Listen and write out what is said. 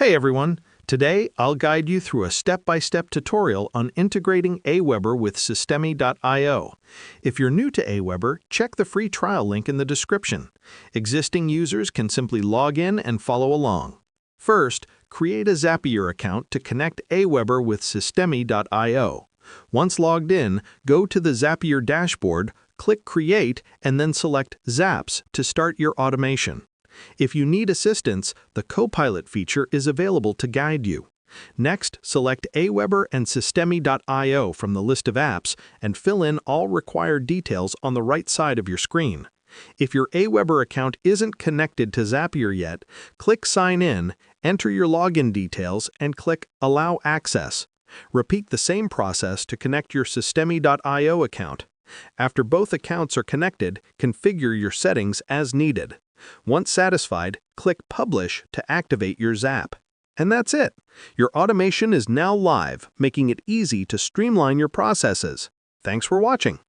Hey everyone! Today, I'll guide you through a step-by-step tutorial on integrating AWeber with Systemi.io. If you're new to AWeber, check the free trial link in the description. Existing users can simply log in and follow along. First, create a Zapier account to connect AWeber with Systemi.io. Once logged in, go to the Zapier dashboard, click Create, and then select Zaps to start your automation. If you need assistance, the Copilot feature is available to guide you. Next, select AWeber and Systemi.io from the list of apps and fill in all required details on the right side of your screen. If your AWeber account isn't connected to Zapier yet, click Sign In, enter your login details, and click Allow Access. Repeat the same process to connect your Systemi.io account. After both accounts are connected, configure your settings as needed. Once satisfied, click Publish to activate your Zap. And that's it! Your automation is now live, making it easy to streamline your processes. Thanks for watching.